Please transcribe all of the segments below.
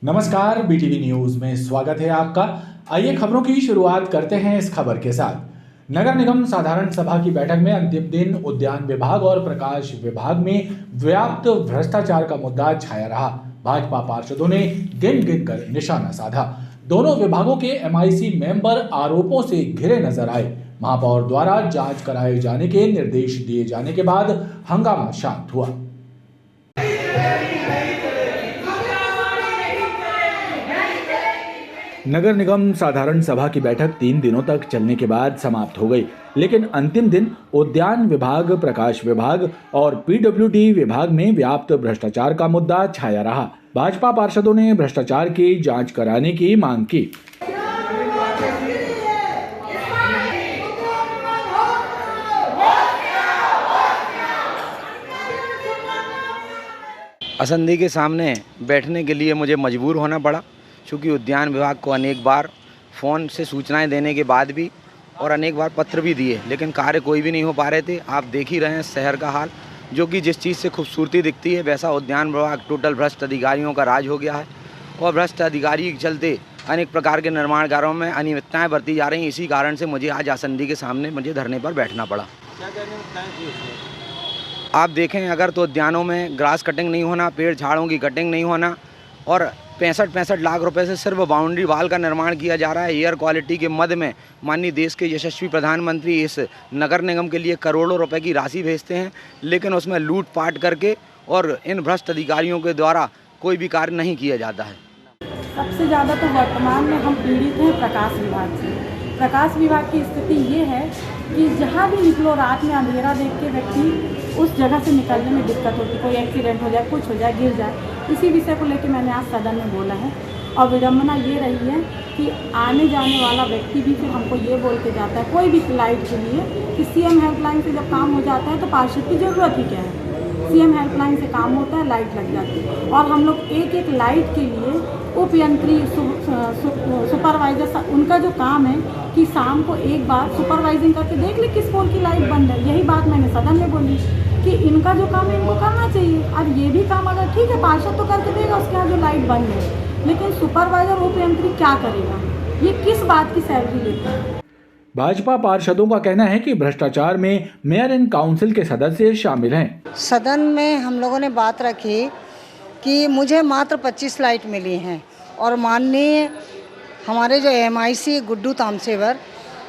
नमस्कार, BTV news में स्वागत है आपका। आइए खबरों की शुरुआत करते हैं इस खबर के साथ। नगर निगम साधारण सभा की बैठक में अंतिम दिन उद्यान विभाग और प्रकाश विभाग में व्याप्त भ्रष्टाचार का मुद्दा छाया रहा। भाजपा पार्षदों ने गिन गिन कर निशाना साधा। दोनों विभागों के एमआईसी मेंबर आरोपों से घिरे नजर आए। महापौर द्वारा जांच कराए जाने के निर्देश दिए जाने के बाद हंगामा शांत हुआ। नगर निगम साधारण सभा की बैठक 3 दिनों तक चलने के बाद समाप्त हो गई, लेकिन अंतिम दिन उद्यान विभाग, प्रकाश विभाग और पीडब्ल्यूडी विभाग में व्याप्त भ्रष्टाचार का मुद्दा छाया रहा। भाजपा पार्षदों ने भ्रष्टाचार की जांच कराने की मांग की। असंधी के सामने बैठने के लिए मुझे मजबूर होना पड़ा, क्योंकि उद्यान विभाग को अनेक बार फ़ोन से सूचनाएं देने के बाद भी और अनेक बार पत्र भी दिए, लेकिन कार्य कोई भी नहीं हो पा रहे थे। आप देख ही रहे हैं शहर का हाल, जो कि जिस चीज़ से खूबसूरती दिखती है वैसा उद्यान विभाग टोटल भ्रष्ट अधिकारियों का राज हो गया है और भ्रष्ट अधिकारी के चलते अनेक प्रकार के निर्माण कार्यों में अनियमितताएँ बरती जा रही हैं। इसी कारण से मुझे आज असंधी के सामने धरने पर बैठना पड़ा। क्या अनियमितताएं थी उसमें? आप देखें अगर तो उद्यानों में ग्रास कटिंग नहीं होना, पेड़ झाड़ों की कटिंग नहीं होना और 65 लाख रुपए से सिर्फ बाउंड्री वाल का निर्माण किया जा रहा है। एयर क्वालिटी के मद में माननीय देश के यशस्वी प्रधानमंत्री इस नगर निगम के लिए करोड़ों रुपए की राशि भेजते हैं, लेकिन उसमें लूटपाट करके और इन भ्रष्ट अधिकारियों के द्वारा कोई भी कार्य नहीं किया जाता है। सबसे ज़्यादा तो वर्तमान में हम पीड़ित हैं प्रकाश विभाग से। प्रकाश विभाग की स्थिति ये है कि जहाँ भी निकलो रात में अंधेरा देख के व्यक्ति उस जगह से निकलने में दिक्कत होती, कोई एक्सीडेंट हो जाए, कुछ हो जाए, गिर जाए। इसी विषय को लेकर मैंने आज सदन में बोला है और विडम्बना ये रही है कि आने जाने वाला व्यक्ति भी फिर हमको ये बोल के जाता है कोई भी लाइट के लिए कि सीएम हेल्पलाइन से जब काम हो जाता है तो पार्षद की ज़रूरत ही क्या है। सीएम हेल्पलाइन से काम होता है, लाइट लग जाती है और हम लोग एक एक लाइट के लिए उपयंत्री सुपरवाइजर उनका जो काम है कि शाम को एक बार सुपरवाइजिंग करके देख ले किस पोल की लाइट बंद है। यही बात मैंने सदन में बोली कि इनका जो काम है इनको करना चाहिए। अब ये भी काम अगर ठीक है पार्षद तो करके देगा उसके यहाँ जो लाइट बंद है, लेकिन सुपरवाइजर उपयंत्री क्या करेगा? ये किस बात की सैलरी लेते हैं? भाजपा पार्षदों का कहना है कि भ्रष्टाचार में मेयर एंड काउंसिल के सदस्य शामिल हैं। सदन में हम लोगों ने बात रखी कि मुझे मात्र 25 लाइट मिली हैं और माननीय हमारे जो एमआईसी गुड्डू तामसेवर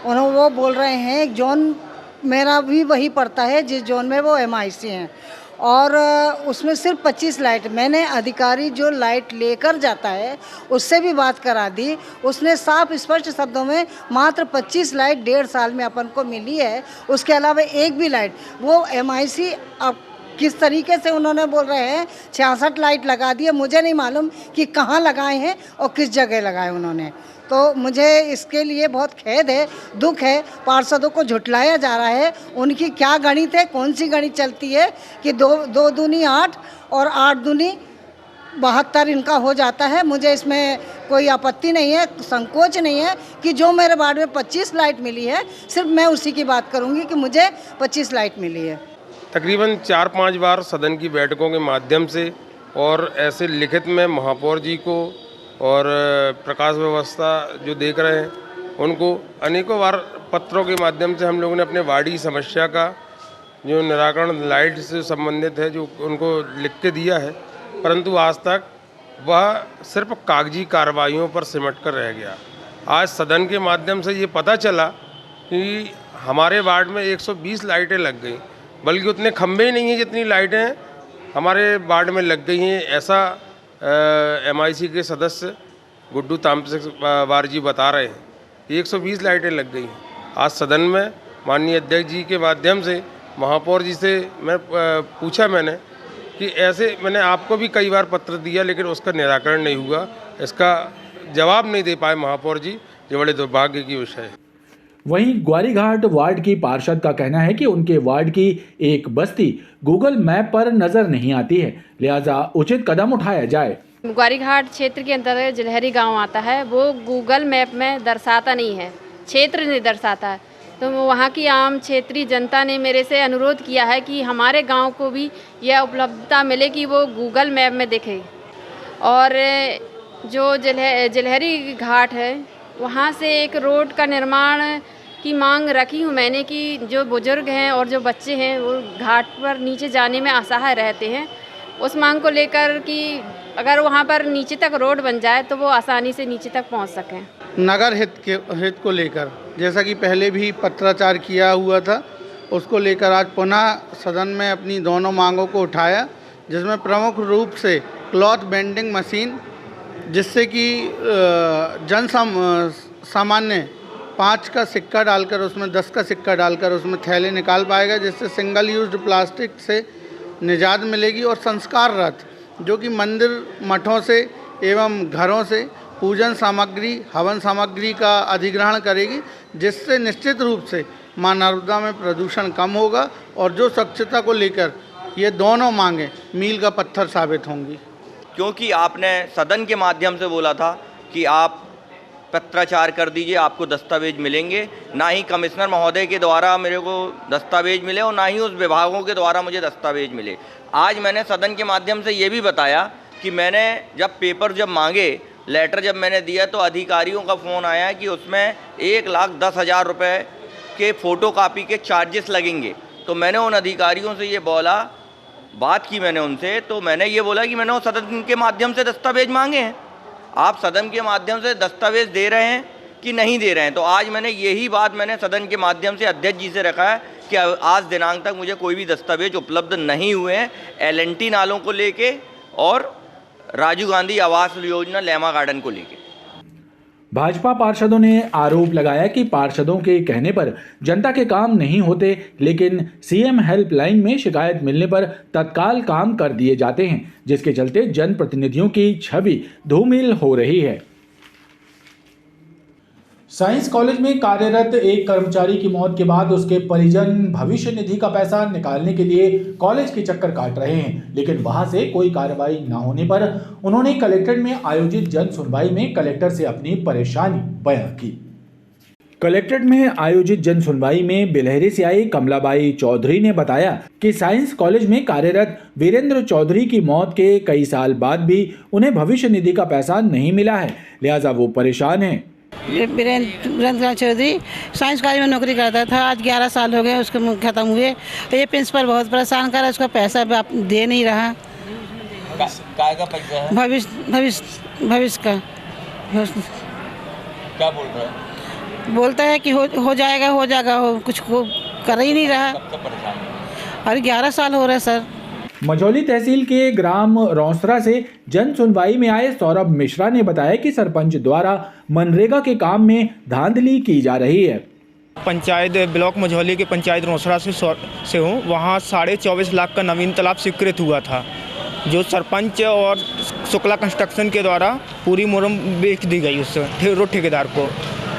उन्होंने वो बोल रहे हैं जोन मेरा भी वही पड़ता है जिस जोन में वो एमआईसी हैं और उसमें सिर्फ 25 लाइट। मैंने अधिकारी जो लाइट लेकर जाता है उससे भी बात करा दी, उसने साफ स्पष्ट शब्दों में मात्र 25 लाइट 1.5 साल में अपन को मिली है। उसके अलावा एक भी लाइट वो एमआईसी अब किस तरीके से उन्होंने बोल रहे हैं 66 लाइट लगा दी है। मुझे नहीं मालूम कि कहाँ लगाए हैं और किस जगह लगाए उन्होंने। तो मुझे इसके लिए बहुत खेद है, दुख है। पार्षदों को झुठलाया जा रहा है। उनकी क्या गणित है, कौन सी गणित चलती है कि 2 दूनी 8 और 8 दूनी 72 इनका हो जाता है। मुझे इसमें कोई आपत्ति नहीं है, संकोच नहीं है कि जो मेरे वार्ड में 25 लाइट मिली है सिर्फ मैं उसी की बात करूँगी कि मुझे 25 लाइट मिली है। तकरीबन 4-5 बार सदन की बैठकों के माध्यम से और ऐसे लिखित में महापौर जी को और प्रकाश व्यवस्था जो देख रहे हैं उनको अनेकों बार पत्रों के माध्यम से हम लोगों ने अपने वार्डी समस्या का जो निराकरण लाइट से संबंधित है जो उनको लिख के दिया है, परंतु आज तक वह सिर्फ कागजी कार्रवाइयों पर सिमट कर रह गया। आज सदन के माध्यम से ये पता चला कि हमारे वार्ड में 120 लाइटें लग गई, बल्कि उतने खंभे ही नहीं हैं जितनी लाइटें हमारे वार्ड में लग गई हैं। ऐसा एमआईसी के सदस्य गुड्डू तामसेवार जी बता रहे हैं। 120 लाइटें लग गई हैं। आज सदन में माननीय अध्यक्ष जी के माध्यम से महापौर जी से मैंने कि ऐसे मैंने आपको भी कई बार पत्र दिया लेकिन उसका निराकरण नहीं हुआ, इसका जवाब नहीं दे पाए महापौर जी, जो बड़े दुर्भाग्य की विषय है। वहीं ग्वारीघाट वार्ड की पार्षद का कहना है कि उनके वार्ड की एक बस्ती गूगल मैप पर नजर नहीं आती है, लिहाजा उचित कदम उठाया जाए। ग्वारीघाट क्षेत्र के अंतर्गत जलहरी गांव आता है, वो गूगल मैप में दर्शाता नहीं है, क्षेत्र नहीं दर्शाता है। तो वहाँ की आम क्षेत्रीय जनता ने मेरे से अनुरोध किया है कि हमारे गांव को भी यह उपलब्धता मिले कि वो गूगल मैप में दिखे। और जो जलहरी घाट है वहाँ से एक रोड का निर्माण की मांग रखी हूँ मैंने कि जो बुजुर्ग हैं और जो बच्चे हैं वो घाट पर नीचे जाने में असहाय रहते हैं। उस मांग को लेकर कि अगर वहाँ पर नीचे तक रोड बन जाए तो वो आसानी से नीचे तक पहुँच सकें। नगर हित को लेकर जैसा कि पहले भी पत्राचार किया हुआ था, उसको लेकर आज पुनः सदन में अपनी दोनों मांगों को उठाया, जिसमें प्रमुख रूप से क्लॉथ बेंडिंग मशीन, जिससे कि सामान्य 5 का सिक्का डालकर उसमें 10 का सिक्का डालकर उसमें थैले निकाल पाएगा, जिससे सिंगल यूज्ड प्लास्टिक से निजात मिलेगी। और संस्कार रथ जो कि मंदिर मठों से एवं घरों से पूजन सामग्री हवन सामग्री का अधिग्रहण करेगी, जिससे निश्चित रूप से मां नर्मदा में प्रदूषण कम होगा और जो स्वच्छता को लेकर ये दोनों मांगें मील का पत्थर साबित होंगी। क्योंकि आपने सदन के माध्यम से बोला था कि आप पत्राचार कर दीजिए, आपको दस्तावेज मिलेंगे। ना ही कमिश्नर महोदय के द्वारा मेरे को दस्तावेज मिले और ना ही उस विभागों के द्वारा मुझे दस्तावेज मिले। आज मैंने सदन के माध्यम से ये भी बताया कि मैंने जब पेपर मांगे, लेटर जब मैंने दिया तो अधिकारियों का फ़ोन आया कि उसमें 1,10,000 रुपये के फ़ोटोकॉपी के चार्जेस लगेंगे। तो मैंने उन अधिकारियों से ये बोला, बात की मैंने उनसे, तो मैंने ये बोला कि मैंने उस सदन के माध्यम से दस्तावेज मांगे हैं, आप सदन के माध्यम से दस्तावेज दे रहे हैं कि नहीं दे रहे हैं। तो आज मैंने यही बात मैंने सदन के माध्यम से अध्यक्ष जी से रखा है कि आज दिनांक तक मुझे कोई भी दस्तावेज उपलब्ध नहीं हुए हैं LNT नालों को लेके और राजीव गांधी आवास योजना लेमा गार्डन को लेके। भाजपा पार्षदों ने आरोप लगाया कि पार्षदों के कहने पर जनता के काम नहीं होते, लेकिन सीएम हेल्पलाइन में शिकायत मिलने पर तत्काल काम कर दिए जाते हैं, जिसके चलते जनप्रतिनिधियों की छवि धूमिल हो रही है। साइंस कॉलेज में कार्यरत एक कर्मचारी की मौत के बाद उसके परिजन भविष्य निधि का पैसा निकालने के लिए कॉलेज के चक्कर काट रहे हैं, लेकिन वहां से कोई कार्रवाई न होने पर उन्होंने कलेक्ट्रेट में आयोजित जन सुनवाई में कलेक्टर से अपनी परेशानी बयां की। कलेक्ट्रेट में आयोजित जन सुनवाई में बिलहरी से आई कमलाबाई चौधरी ने बताया कि साइंस कॉलेज में कार्यरत वीरेंद्र चौधरी की मौत के कई साल बाद भी उन्हें भविष्य निधि का पैसा नहीं मिला है, लिहाजा वो परेशान है। वीरेंद्र चौधरी साइंस कॉलेज में नौकरी करता था, आज 11 साल हो गए उसके ख़त्म हुए। ये प्रिंसिपल बहुत परेशान कर रहा है, उसका पैसा दे नहीं रहा। काय का पैसा है? भविष्य का। क्या बोल रहा है? बोलता है कि हो जाएगा, कुछ कर ही नहीं रहा। अरे 11 साल हो रहे सर। मझौली तहसील के ग्राम रौसरा से जन सुनवाई में आए सौरभ मिश्रा ने बताया कि सरपंच द्वारा मनरेगा के काम में धांधली की जा रही है। पंचायत ब्लॉक मझौली के पंचायत रौसरा से हूँ। वहाँ 24.5 लाख का नवीन तालाब स्वीकृत हुआ था, जो सरपंच और शुक्ला कंस्ट्रक्शन के द्वारा पूरी मुरम बेच दी गई उस रोड ठेकेदार को,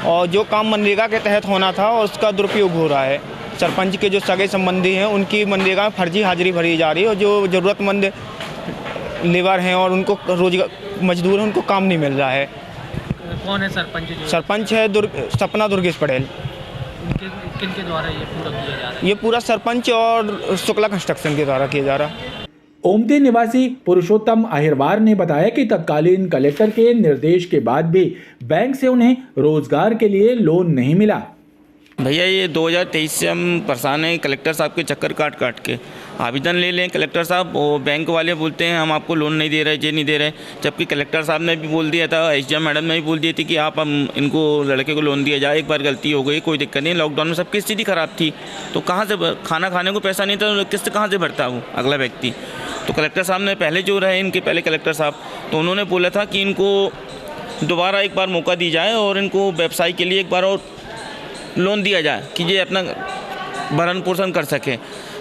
और जो काम मनरेगा के तहत होना था उसका दुरुपयोग हो रहा है। सरपंच के जो सगे संबंधी हैं उनकी मनरेगा में फर्जी हाजिरी भरी जा रही है, और जो ज़रूरतमंद लेबर हैं और उनको रोजगार मजदूर हैं उनको काम नहीं मिल रहा है। कौन है सरपंच? सरपंच है सपना दुर्गेश पटेल। किनके द्वारा ये पूरा किया जा रहा है? ये पूरा सरपंच और शुक्ला कंस्ट्रक्शन के द्वारा किया जा रहा है। ओमती निवासी पुरुषोत्तम अहिरवार ने बताया कि तत्कालीन कलेक्टर के निर्देश के बाद भी बैंक से उन्हें रोजगार के लिए लोन नहीं मिला। भैया ये 2023 से हम परेशान हैं कलेक्टर साहब के चक्कर काट के। आवेदन ले लें कलेक्टर साहब, वो बैंक वाले बोलते हैं हम आपको लोन नहीं दे रहे, ये नहीं दे रहे, जबकि कलेक्टर साहब ने भी बोल दिया था, SDM मैडम ने भी बोल दिया थी कि आप हम इनको लड़के को लोन दिया जाए। एक बार गलती हो गई, कोई दिक्कत नहीं। लॉकडाउन में सबकी स्थिति ख़राब थी, तो कहाँ से खाना खाने को पैसा नहीं था, किस्त कहाँ से भरता वो अगला व्यक्ति। तो कलेक्टर साहब ने पहले जो रहे इनके पहले कलेक्टर साहब, तो उन्होंने बोला था कि इनको दोबारा एक बार मौका दी जाए और इनको व्यवसाय के लिए एक बार और लोन दिया जाए कि ये अपना भरण पोषण कर सकें।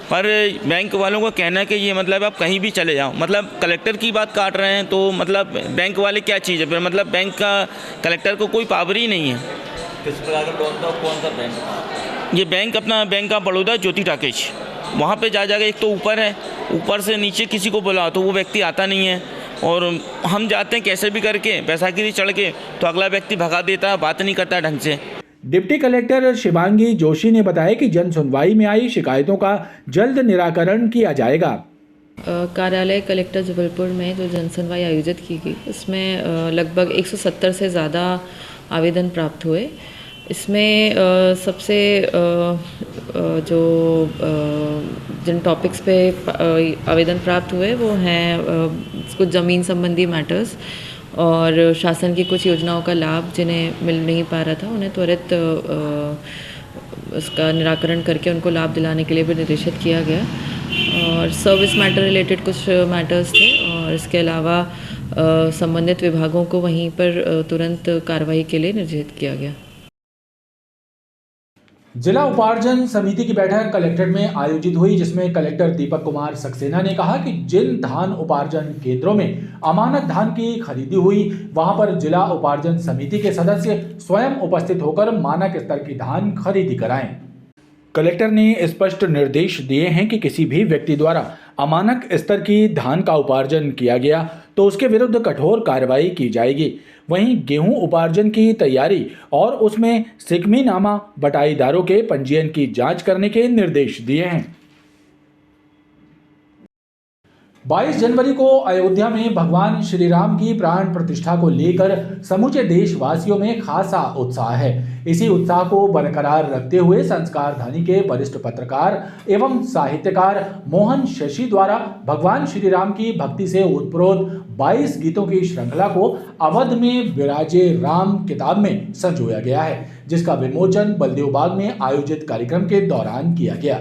पर बैंक वालों को कहना है कि ये मतलब आप कहीं भी चले जाओ, मतलब कलेक्टर की बात काट रहे हैं, तो मतलब बैंक वाले क्या चीज़ है फिर, मतलब बैंक का कलेक्टर को कोई पावर ही नहीं है। किस प्रकार का लोन था, कौन सा बैंक? ये बैंक अपना बैंक ऑफ बड़ौदा ज्योति टाकेज, वहाँ पे जा एक तो ऊपर है, ऊपर से नीचे किसी को बुलाओ तो वो व्यक्ति आता नहीं है, और हम जाते हैं कैसे भी करके पैसागिरी चढ़ के, तो अगला व्यक्ति भगा देता है, बात नहीं करता ढंग से। डिप्टी कलेक्टर शिवांगी जोशी ने बताया कि जन सुनवाई में आई शिकायतों का जल्द निराकरण किया जाएगा। कार्यालय कलेक्टर जबलपुर में जो जनसुनवाई आयोजित की गई, उसमें लगभग 170 से ज़्यादा आवेदन प्राप्त हुए। इसमें सबसे जो जिन टॉपिक्स पे आवेदन प्राप्त हुए वो हैं कुछ ज़मीन संबंधी मैटर्स और शासन की कुछ योजनाओं का लाभ जिन्हें मिल नहीं पा रहा था, उन्हें त्वरित उसका निराकरण करके उनको लाभ दिलाने के लिए भी निर्देशित किया गया। और सर्विस मैटर रिलेटेड कुछ मैटर्स थे और इसके अलावा संबंधित विभागों को वहीं पर तुरंत कार्रवाई के लिए निर्देशित किया गया। जिला उपार्जन समिति की बैठक कलेक्ट्रेट में आयोजित हुई, जिसमें कलेक्टर दीपक कुमार सक्सेना ने कहा कि जिन धान उपार्जन केंद्रों में अमानक धान की खरीदी हुई, वहां पर जिला उपार्जन समिति के सदस्य स्वयं उपस्थित होकर मानक स्तर की धान खरीदी कराएं। कलेक्टर ने स्पष्ट निर्देश दिए हैं कि किसी भी व्यक्ति द्वारा अमानक स्तर की धान का उपार्जन किया गया तो उसके विरुद्ध कठोर कार्रवाई की जाएगी। वहीं गेहूं उपार्जन की तैयारी और उसमें सिकमीनामा बटाईदारों के पंजीयन की जांच करने के निर्देश दिए हैं। 22 जनवरी को अयोध्या में भगवान श्री राम की प्राण प्रतिष्ठा को लेकर समूचे देशवासियों में खासा उत्साह है। इसी उत्साह को बरकरार रखते हुए संस्कारधानी के वरिष्ठ पत्रकार एवं साहित्यकार मोहन शशि द्वारा भगवान श्री राम की भक्ति से ओतप्रोत 22 गीतों की श्रृंखला को अवध में विराजे राम किताब में संजोया गया है, जिसका विमोचन बलदेव बाग में आयोजित कार्यक्रम के दौरान किया गया।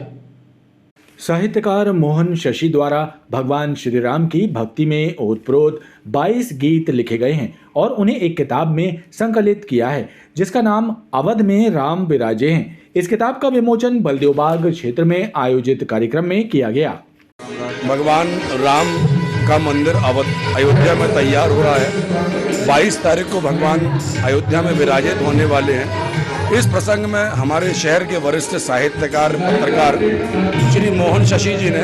साहित्यकार मोहन शशि द्वारा भगवान श्री राम की भक्ति में ओतप्रोत 22 गीत लिखे गए हैं और उन्हें एक किताब में संकलित किया है, जिसका नाम अवध में राम विराजे हैं। इस किताब का विमोचन बलदेव बाग क्षेत्र में आयोजित कार्यक्रम में किया गया। भगवान राम का मंदिर अयोध्या में तैयार हो रहा है। 22 तारीख को भगवान अयोध्या में विराजित होने वाले हैं। इस प्रसंग में हमारे शहर के वरिष्ठ साहित्यकार पत्रकार श्री मोहन शशि जी ने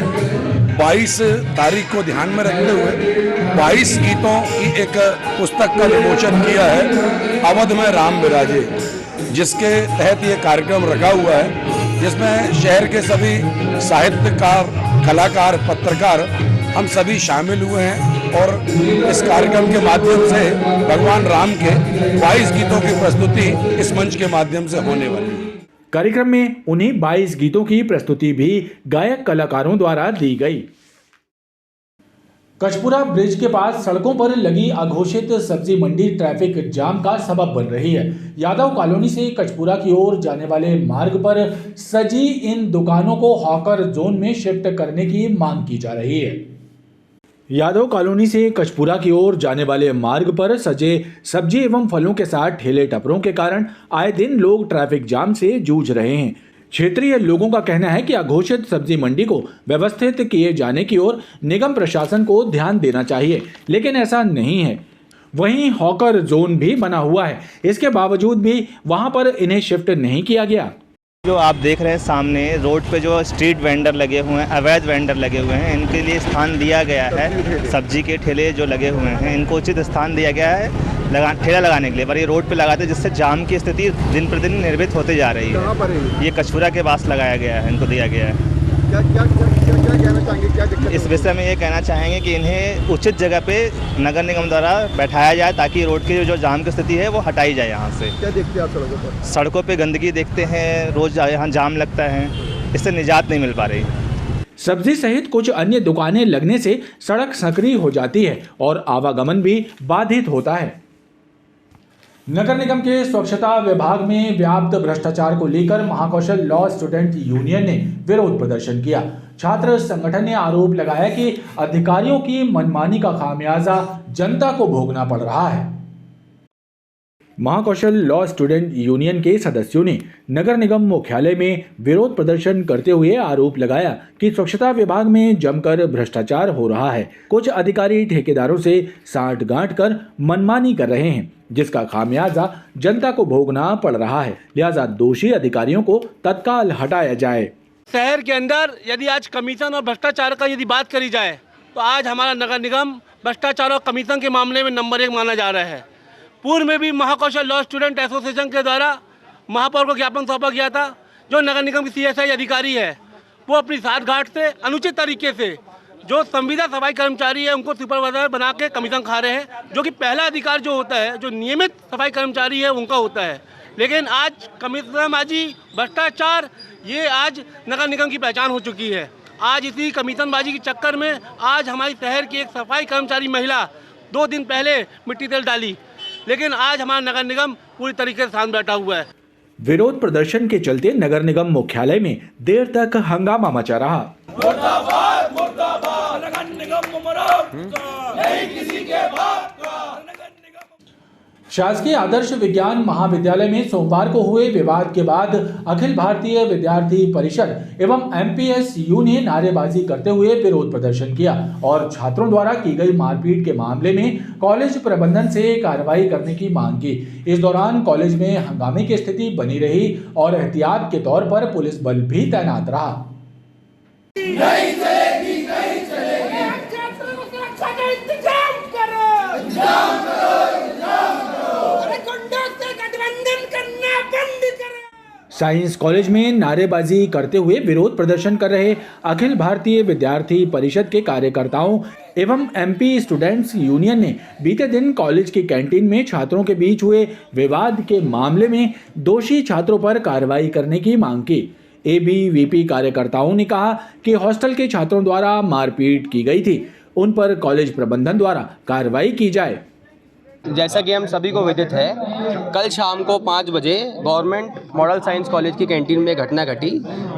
22 तारीख को ध्यान में रखते हुए 22 गीतों की एक पुस्तक का विमोचन किया है, अवध में राम विराजे, जिसके तहत ये कार्यक्रम रखा हुआ है, जिसमें शहर के सभी साहित्यकार, कलाकार, पत्रकार हम सभी शामिल हुए हैं और इस कार्यक्रम के माध्यम से भगवान राम के 22 गीतों की प्रस्तुति इस मंच के माध्यम से होने वाली है। कार्यक्रम में उन्हीं 22 गीतों की प्रस्तुति भी गायक कलाकारों द्वारा दी गई। कचपुरा ब्रिज के पास सड़कों पर लगी अघोषित सब्जी मंडी ट्रैफिक जाम का सबब बन रही है। यादव कॉलोनी से कचपुरा की ओर जाने वाले मार्ग पर सजी इन दुकानों को हॉकर जोन में शिफ्ट करने की मांग की जा रही है। यादव कॉलोनी से कचपुरा की ओर जाने वाले मार्ग पर सजे सब्जी एवं फलों के साथ ठेले टपरों के कारण आए दिन लोग ट्रैफिक जाम से जूझ रहे हैं। क्षेत्रीय लोगों का कहना है कि अघोषित सब्जी मंडी को व्यवस्थित किए जाने की ओर निगम प्रशासन को ध्यान देना चाहिए, लेकिन ऐसा नहीं है। वहीं हॉकर जोन भी बना हुआ है, इसके बावजूद भी वहां पर इन्हें शिफ्ट नहीं किया गया। जो आप देख रहे हैं सामने रोड पे जो स्ट्रीट वेंडर लगे हुए हैं, अवैध वेंडर लगे हुए हैं, इनके लिए स्थान दिया गया है। सब्जी के ठेले जो लगे हुए हैं, इनको उचित स्थान दिया गया है ठेला लगाने के लिए, पर ये रोड पे लगाते हैं, जिससे जाम की स्थिति दिन प्रतिदिन निर्मित होते जा रही है। ये कचपुरा के पास लगाया गया है, इनको दिया गया है। क्या कहना चाहेंगे, क्या दिक्कत? इस विषय में ये कहना चाहेंगे कि इन्हें उचित जगह पे नगर निगम द्वारा बैठाया जाए, ताकि रोड की जो जाम की स्थिति है वो हटाई जाए यहाँ से। क्या देखते हैं आप सड़कों पर? सड़कों पे गंदगी देखते हैं, रोज यहाँ जाम लगता है, इससे निजात नहीं मिल पा रही। सब्जी सहित कुछ अन्य दुकानें लगने से सड़क संकरी हो जाती है और आवागमन भी बाधित होता है। नगर निगम के स्वच्छता विभाग में व्याप्त भ्रष्टाचार को लेकर महाकौशल लॉ स्टूडेंट यूनियन ने विरोध प्रदर्शन किया। छात्र संगठन ने आरोप लगाया कि अधिकारियों की मनमानी का खामियाजा जनता को भोगना पड़ रहा है। महाकौशल लॉ स्टूडेंट यूनियन के सदस्यों ने नगर निगम मुख्यालय में विरोध प्रदर्शन करते हुए आरोप लगाया कि स्वच्छता विभाग में जमकर भ्रष्टाचार हो रहा है। कुछ अधिकारी ठेकेदारों से साठगांठ कर मनमानी कर रहे हैं, जिसका खामियाजा जनता को भोगना पड़ रहा है। लिहाजा दोषी अधिकारियों को तत्काल हटाया जाए। शहर के अंदर यदि आज कमीशन और भ्रष्टाचार का यदि बात करी जाए तो आज हमारा नगर निगम भ्रष्टाचार और कमीशन के मामले में नंबर 1 माना जा रहा है। पूर्व में भी महाकौशल लॉ स्टूडेंट एसोसिएशन के द्वारा महापौर को ज्ञापन सौंपा गया था। जो नगर निगम की CSI अधिकारी है वो अपनी साठगांठ से अनुचित तरीके से जो संविदा सफाई कर्मचारी है उनको सुपरवाइजर बना के कमीशन खा रहे हैं, जो कि पहला अधिकार जो होता है, जो नियमित सफाई कर्मचारी है उनका होता है। लेकिन आज कमीशनबाजी, भ्रष्टाचार, ये आज नगर निगम की पहचान हो चुकी है। आज इसी कमीशनबाजी के चक्कर में आज हमारी शहर की एक सफाई कर्मचारी महिला 2 दिन पहले मिट्टी तेल डाली, लेकिन आज हमारा नगर निगम पूरी तरीके से शांत बैठा हुआ है। विरोध प्रदर्शन के चलते नगर निगम मुख्यालय में देर तक हंगामा मचा रहा। मुर्दाबाद मुर्दाबाद नगर निगम मुमराद नहीं किसी के बाप का। शासकीय आदर्श विज्ञान महाविद्यालय में सोमवार को हुए विवाद के बाद अखिल भारतीय विद्यार्थी परिषद एवं MPSU ने नारेबाजी करते हुए विरोध प्रदर्शन किया और छात्रों द्वारा की गई मारपीट के मामले में कॉलेज प्रबंधन से कार्रवाई करने की मांग की। इस दौरान कॉलेज में हंगामे की स्थिति बनी रही और एहतियात के तौर पर पुलिस बल भी तैनात रहा। नहीं चलेगी, नहीं चलेगी। छात्रों को सुरक्षा का इंतजाम करो, इंतजाम करो, इंतजाम करो। अरे गुंडों से गठबंधन करना बंद करो। साइंस कॉलेज में नारेबाजी करते हुए विरोध प्रदर्शन कर रहे अखिल भारतीय विद्यार्थी परिषद के कार्यकर्ताओं एवं MP स्टूडेंट्स यूनियन ने बीते दिन कॉलेज की कैंटीन में छात्रों के बीच हुए विवाद के मामले में दोषी छात्रों पर कार्रवाई करने की मांग की। ABVP कार्यकर्ताओं ने कहा कि हॉस्टल के छात्रों द्वारा मारपीट की गई थी, उन पर कॉलेज प्रबंधन द्वारा कार्रवाई की जाए। जैसा कि हम सभी को विदित है, कल शाम को 5 बजे गवर्नमेंट मॉडल साइंस कॉलेज की कैंटीन में घटना घटी,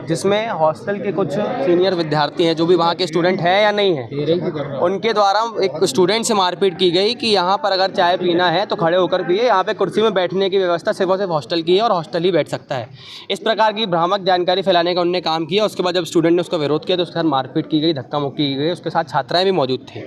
जिसमें हॉस्टल के कुछ सीनियर विद्यार्थी हैं जो भी वहाँ के स्टूडेंट हैं या नहीं हैं, उनके द्वारा एक स्टूडेंट से मारपीट की गई कि यहाँ पर अगर चाय पीना है तो खड़े होकर पिए, यहाँ पे कुर्सी में बैठने की व्यवस्था सिर्फ और सिर्फ हॉस्टल की है और हॉस्टल ही बैठ सकता है। इस प्रकार की भ्रामक जानकारी फैलाने का उन्होंने काम किया। उसके बाद जब स्टूडेंट ने उसका विरोध किया तो उसके साथ मारपीट की गई, धक्का मुक्की की गई। उसके साथ छात्राएँ भी मौजूद थे।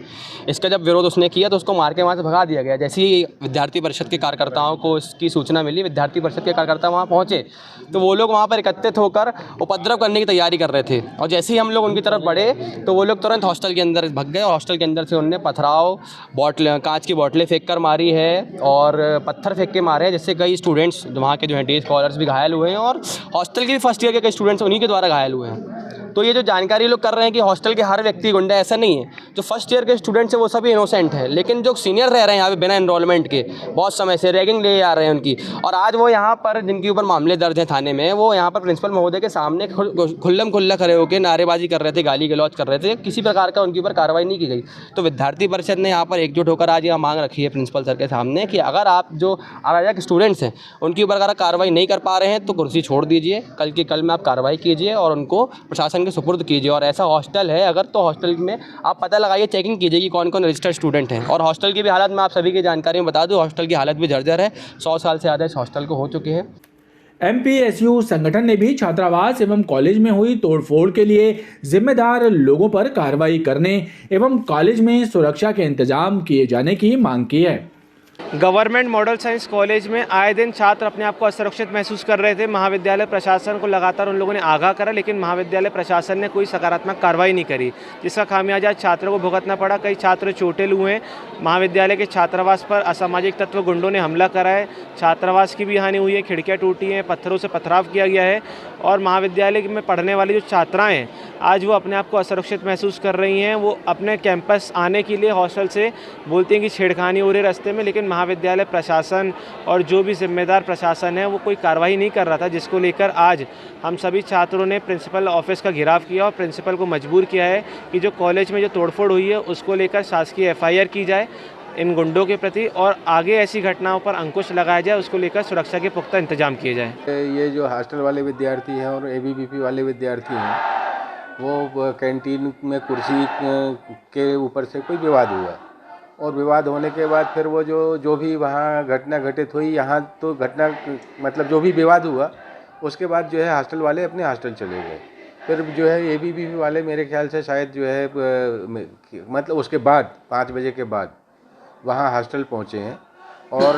इसका जब विरोध उसने किया तो उसको मार के वहाँ से भगा दिया गया। जैसे ही विद्यार्थी परिषद के कार्यकर्ताओं को इसकी सूचना मिली, विद्यार्थी परिषद के कार्यकर्ता वहाँ पहुँचे तो वो लोग वहाँ पर एकत्रित होकर उपद्रव करने की तैयारी कर रहे थे और जैसे ही हम लोग उनकी तरफ बढ़े तो वो लोग तुरंत हॉस्टल के अंदर भग गए और हॉस्टल के अंदर से उन्होंने पथराव, बॉटल, कांच की बोतलें फेंक कर मारी है और पत्थर फेंक के मारे हैं, जिससे कई स्टूडेंट्स वहाँ के जो हैं डे स्कॉलर्स भी घायल हुए हैं और हॉस्टल के भी फर्स्ट ईयर के कई स्टूडेंट्स उन्हीं के द्वारा घायल हुए हैं। तो ये जो जानकारी लोग कर रहे हैं कि हॉस्टल के हर व्यक्ति गुंडा, ऐसा नहीं है। जो फर्स्ट ईयर के स्टूडेंट्स हैं वो सभी इनोसेंट है, लेकिन जो सीनियर रह रहे हैं यहाँ पे बिना एनरोलमेंट के बहुत समय से रैगिंग ले आ रहे हैं उनकी, और आज वो यहाँ पर जिनके ऊपर मामले दर्ज हैं थाने में, वो यहाँ पर प्रिंसिपल महोदय के सामने खुल्लम खुल्ला खड़े होकर नारेबाजी कर रहे थे, गाली गलौज कर रहे थे। किसी प्रकार का उनके ऊपर कार्रवाई नहीं की गई। तो विद्यार्थी परिषद ने यहाँ पर एकजुट होकर आज यह मांग रखी है प्रिंसिपल सर के सामने कि अगर आप जो अराजक स्टूडेंट्स हैं उनके ऊपर अगर कार्रवाई नहीं कर पा रहे हैं तो कुर्सी छोड़ दीजिए, कल के कल में आप कार्रवाई कीजिए और उनको प्रशासन के सुपुर्द कीजिए। और ऐसा हॉस्टल है अगर तो हॉस्टल में आप पता लगाइए, चेकिंग कीजिए कि कौन कौन रजिस्टर्ड स्टूडेंट हैं। और हॉस्टल की भी हालत मैं आप सभी की जानकारी में बता दूं, हॉस्टल की हालत भी जर्जर है। 100 साल से ज़्यादा इस हॉस्टल को हो चुके हैं। MPSU संगठन ने भी छात्रावास एवं कॉलेज में हुई तोड़फोड़ के लिए जिम्मेदार लोगों पर कार्रवाई करने एवं कॉलेज में सुरक्षा के इंतजाम किए जाने की मांग की है। गवर्नमेंट मॉडल साइंस कॉलेज में आए दिन छात्र अपने आप को असुरक्षित महसूस कर रहे थे। महाविद्यालय प्रशासन को लगातार उन लोगों ने आगाह करा, लेकिन महाविद्यालय प्रशासन ने कोई सकारात्मक कार्रवाई नहीं करी, जिसका खामियाजा छात्रों को भुगतना पड़ा। कई छात्र चोटिल हुए हैं। महाविद्यालय के छात्रावास पर असामाजिक तत्व गुंडों ने हमला करा है। छात्रावास की भी हानि हुई है, खिड़कियाँ टूटी हैं, पत्थरों से पथराव किया गया है और महाविद्यालय में पढ़ने वाली जो छात्राएँ हैं आज वो अपने आप को असुरक्षित महसूस कर रही हैं। वो अपने कैंपस आने के लिए हॉस्टल से बोलती हैं कि छेड़खानी हो रही रास्ते में, लेकिन महाविद्यालय प्रशासन और जो भी जिम्मेदार प्रशासन है वो कोई कार्रवाई नहीं कर रहा था, जिसको लेकर आज हम सभी छात्रों ने प्रिंसिपल ऑफिस का घेराव किया और प्रिंसिपल को मजबूर किया है कि जो कॉलेज में जो तोड़फोड़ हुई है उसको लेकर शासकीय FIR की जाए इन गुंडों के प्रति और आगे ऐसी घटनाओं पर अंकुश लगाया जाए, उसको लेकर सुरक्षा के पुख्ता इंतजाम किए जाए। ये जो हॉस्टल वाले विद्यार्थी हैं और ABVP वाले विद्यार्थी हैं, वो कैंटीन में कुर्सी के ऊपर से कोई विवाद हुआ और विवाद होने के बाद फिर वो जो भी वहाँ घटना घटित हुई, यहाँ तो घटना मतलब जो भी विवाद हुआ उसके बाद जो है हॉस्टल वाले अपने हॉस्टल चले गए। फिर जो है ABVP वाले मेरे ख्याल से शायद जो है मतलब उसके बाद 5 बजे के बाद वहाँ हॉस्टल पहुँचे हैं और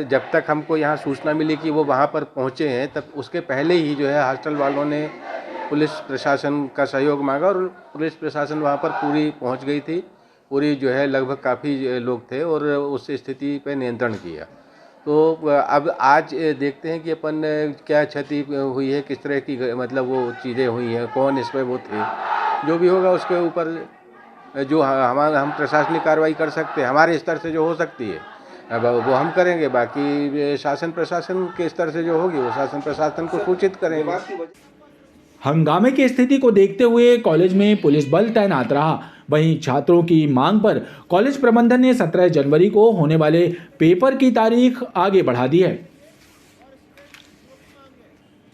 जब तक हमको यहाँ सूचना मिली कि वो वहाँ पर पहुँचे हैं तब उसके पहले ही जो है हॉस्टल वालों ने पुलिस प्रशासन का सहयोग मांगा और पुलिस प्रशासन वहाँ पर पूरी पहुँच गई थी। पूरी जो है लगभग काफ़ी लोग थे और उस स्थिति पे नियंत्रण किया। तो अब आज देखते हैं कि अपन क्या क्षति हुई है, किस तरह की मतलब वो चीज़ें हुई हैं, कौन इस पर वो थे, जो भी होगा उसके ऊपर जो हम प्रशासनिक कार्रवाई कर सकते हैं, हमारे स्तर से जो हो सकती है अब वो हम करेंगे। बाकी शासन प्रशासन के स्तर से जो होगी वो शासन प्रशासन को सूचित करेंगे। हंगामे की स्थिति को देखते हुए कॉलेज में पुलिस बल तैनात रहा। वहीं छात्रों की मांग पर कॉलेज प्रबंधन ने 17 जनवरी को होने वाले पेपर की तारीख आगे बढ़ा दी है।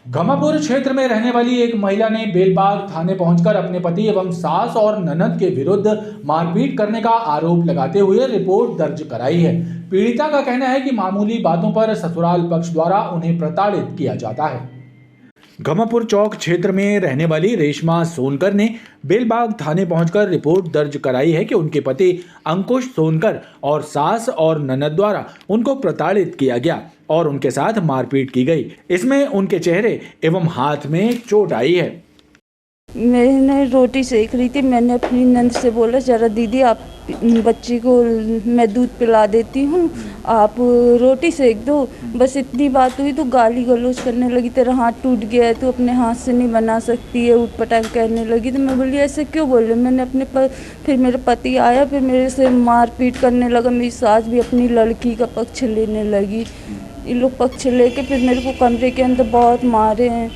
घमापुर क्षेत्र में रहने वाली एक महिला ने बेलबाग थाने पहुंचकर अपने पति एवं सास और ननद के विरुद्ध मारपीट करने का आरोप लगाते हुए रिपोर्ट दर्ज कराई है। पीड़िता का कहना है कि मामूली बातों पर ससुराल पक्ष द्वारा उन्हें प्रताड़ित किया जाता है। घमापुर चौक क्षेत्र में रहने वाली रेशमा सोनकर ने बेलबाग थाने पहुंचकर रिपोर्ट दर्ज कराई है कि उनके पति अंकुश सोनकर और सास और ननद द्वारा उनको प्रताड़ित किया गया और उनके साथ मारपीट की गई। इसमें उनके चेहरे एवं हाथ में चोट आई है। मैंने रोटी सेक रही थी, मैंने अपनी नंद से बोला जरा दीदी आप बच्ची को मैं दूध पिला देती हूँ, आप रोटी सेक दो। बस इतनी बात हुई तो गाली गलौज करने लगी, तेरा हाथ टूट गया है तो अपने हाथ से नहीं बना सकती है, उठ पटाख कहने लगी। तो मैं बोली ऐसे क्यों बोल रहे। मैंने फिर मेरे पति आया, फिर मेरे से मारपीट करने लगा। मेरी सास भी अपनी लड़की का पक्ष लेने लगी। इन लोग पक्ष लेके फिर मेरे को कमरे के अंदर बहुत मारे हैं,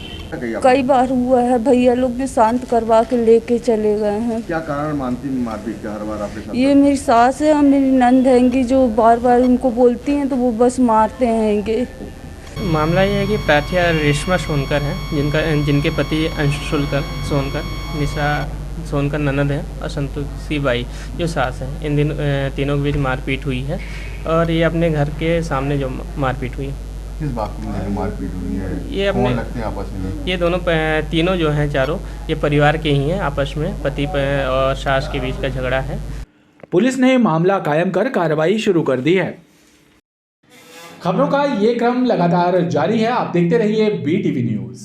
कई बार हुआ है। भैया लोग भी शांत करवा के लेके चले गए हैं। क्या कारण मानती मारपीट का हर बार आपके साथ? ये मेरी सास है और मेरी नंद हैंगी जो बार बार उनको बोलती हैं तो वो बस मारते हैंगे। मामला ये है कि प्रार्थी रेशमा सोनकर हैं, जिनके पति अंशु सोनकर, निशा सोनकर ननद है और संतोषी बाई जो सास है। इन तीनों के बीच मारपीट हुई है और ये अपने घर के सामने जो मारपीट हुई है। किस बात को लेकर मारपीट हुई है? ये अपने लगते हैं आपस में? ये दोनों तीनों जो हैं चारों ये परिवार के ही हैं, आपस में पति और सास के बीच का झगड़ा है। पुलिस ने मामला कायम कर कार्रवाई शुरू कर दी है। खबरों का ये क्रम लगातार जारी है, आप देखते रहिए BTV न्यूज़।